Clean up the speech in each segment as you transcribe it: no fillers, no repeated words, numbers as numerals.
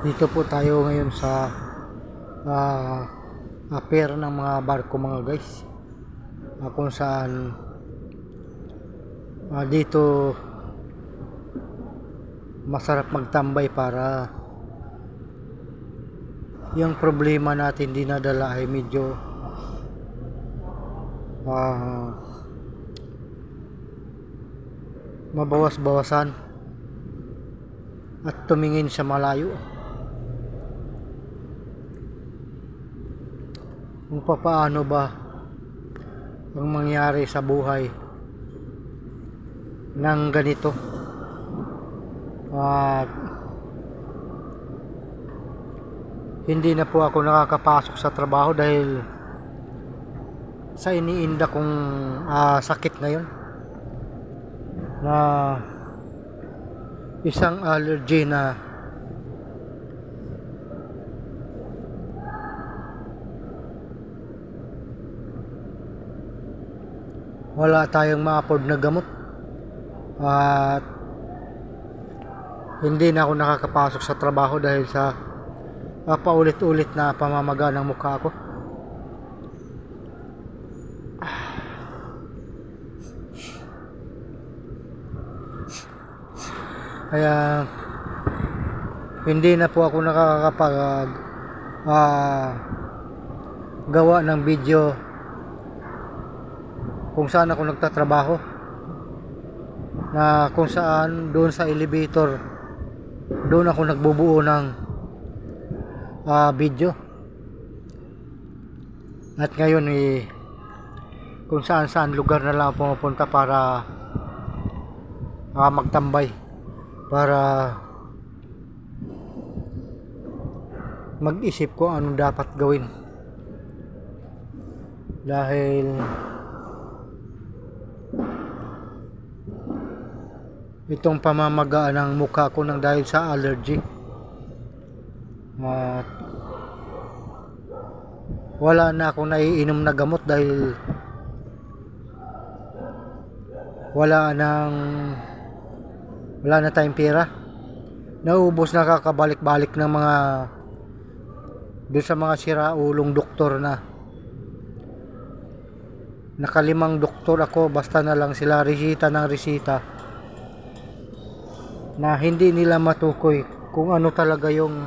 Dito po tayo ngayon sa pier ng mga barko mga guys, kung saan dito masarap magtambay para yung problema natin dinadala ay medyo mabawas-bawasan at tumingin sa malayo kung paano ba ang mangyari sa buhay ng ganito. At hindi na po ako nakakapasok sa trabaho dahil sa iniinda kong sakit ngayon na isang allergy na wala tayong ma-afford na gamot at hindi na ako nakakapasok sa trabaho dahil sa paulit-ulit na pamamaga ng mukha ko. Kaya hindi na po ako nakakapag gawa ng video kung saan ako nagtatrabaho, na kung saan doon sa elevator doon ako nagbubuo ng video. At ngayon kung saan lugar na lang pumupunta para magtambay, para mag-isip ko anong dapat gawin, dahil itong pamamagaan ng mukha ko nang dahil sa allergy at wala na akong naiinom na gamot dahil wala na tayong pera. Naubos na, kakabalik-balik ng mga doon sa mga siraulong doktor na nakalimang doktor ako, basta na lang sila resita ng resita na hindi nila matukoy kung ano talaga yung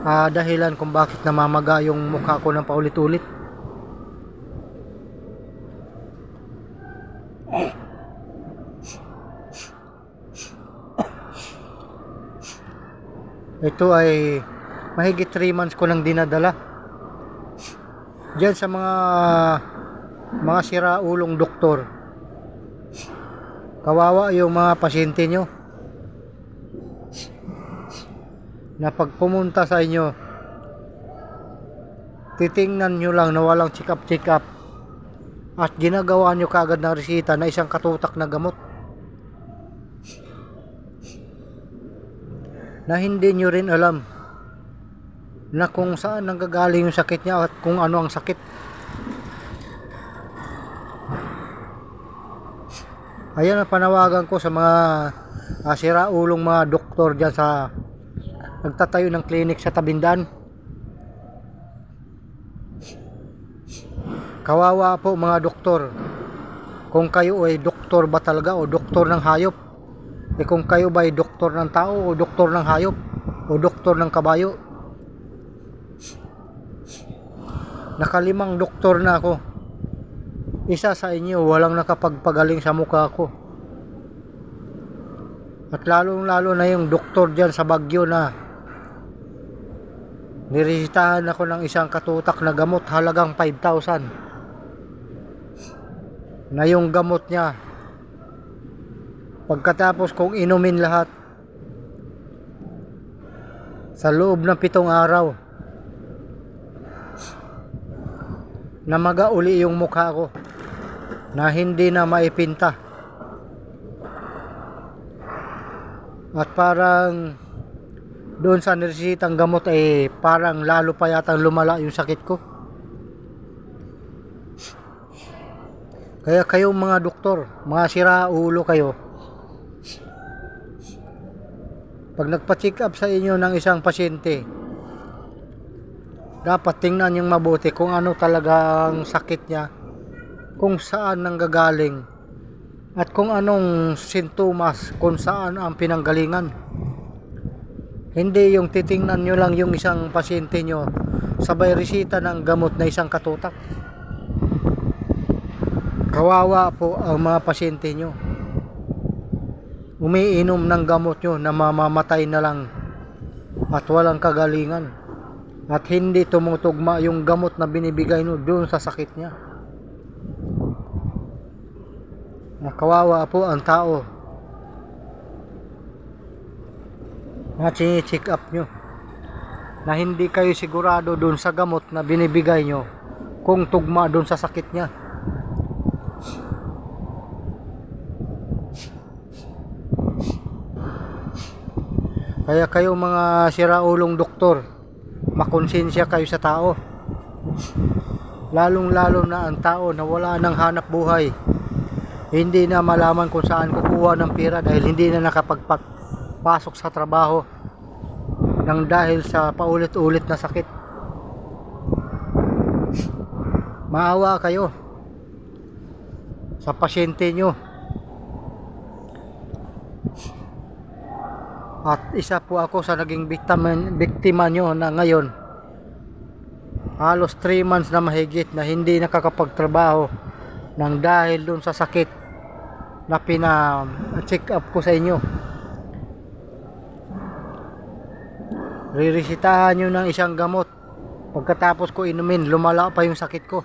dahilan kung bakit namamaga yung mukha ko ng paulit-ulit. Ito ay mahigit 3 months ko nang dinadala diyan sa mga siraulong doktor. Kawawa yung mga pasyente nyo na pag pumunta sa inyo, titingnan nyo lang na walang check up at ginagawa nyo kaagad ng resita na isang katutak na gamot na hindi nyo rin alam na kung saan nanggagaling yung sakit niya at kung ano ang sakit. Ayan ang panawagan ko sa mga siraulong mga doktor dyan sa nagtatayo ng clinic sa tabindaan. Kawawa po mga doktor. Kung kayo ay doktor ba talaga o doktor ng hayop? Kung kayo ba ay doktor ng tao o doktor ng hayop o doktor ng kabayo? Nakalimang doktor na ako. Isa sa inyo walang nakapagpagaling sa mukha ko. At lalong-lalo na yung doktor dyan sa Baguio na niresitahan ako ng isang katutak na gamot halagang 5,000. Na yung gamot niya, pagkatapos kong inumin lahat, sa loob ng 7 araw, namaga uli yung mukha ko na hindi na maipinta. At parang doon sa niresitang gamot parang lalo pa yatang lumala yung sakit ko. Kaya kayong mga doktor, mga siraulo kayo, Pag nagpa-check up sa inyo ng isang pasyente, dapat tingnan yung mabuti kung ano talagang sakit niya, kung saan nanggagaling, at kung anong sintomas, kung saan ang pinanggalingan. Hindi yung titingnan nyo lang yung isang pasyente nyo, sabay resita ng gamot na isang katutak. Kawawa po ang mga pasyente nyo. Umiinom ng gamot nyo na mamamatay na lang at walang kagalingan. At hindi tumutugma yung gamot na binibigay nyo doon sa sakit niya. Kawawa po ang tao na check up nyo, na hindi kayo sigurado doon sa gamot na binibigay nyo kung tugma doon sa sakit niya. Kaya kayo mga siraulong doktor, makonsensya kayo sa tao. Lalong lalo na ang tao na wala nang hanap buhay, hindi na malaman kung saan kukuha ng pera dahil hindi na nakapagpasok sa trabaho nang dahil sa paulit-ulit na sakit. Maawa kayo sa pasyente nyo. At isa po ako sa naging biktima nyo na ngayon. Halos 3 months na mahigit na hindi nakakapagtrabaho nang dahil dun sa sakit na pina-check up ko sa inyo. Ririsitahan nyo ng isang gamot, pagkatapos ko inumin, lumala pa yung sakit ko.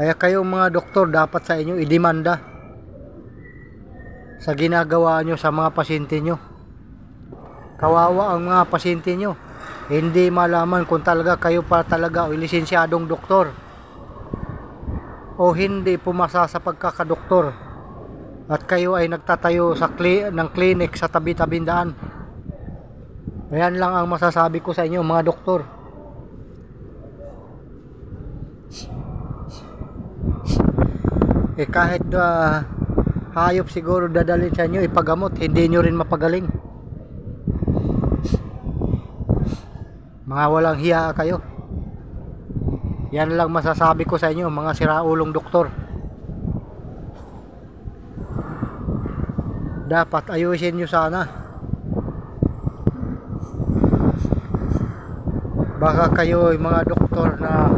Kaya kayong mga doktor, dapat sa inyo idemanda sa ginagawa nyo sa mga pasyente nyo. Kawawa ang mga pasyente nyo, hindi malaman kung talaga kayo pa talaga o lisensyadong doktor o hindi pumasa sa pagkakadoktor at kayo ay nagtatayo sa ng clinic sa tabi-tabing daan. Ayan lang ang masasabi ko sa inyo mga doktor. Kahit hayop siguro dadalhin sa inyo ipagamot, hindi nyo rin mapagaling. Mga walang hiya kayo. Yan lang masasabi ko sa inyo mga siraulong doktor. Dapat ayusin nyo sana. Baka kayo ay mga doktor na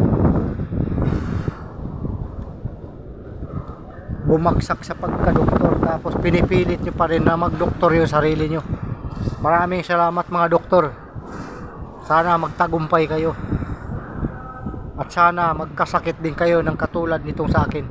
bumagsak sa pagka-doktor tapos pinipilit nyo pa rin na mag-doktor yung sarili nyo. Maraming salamat mga doktor. Sana magtagumpay kayo at sana magkasakit din kayo ng katulad nitong sa akin.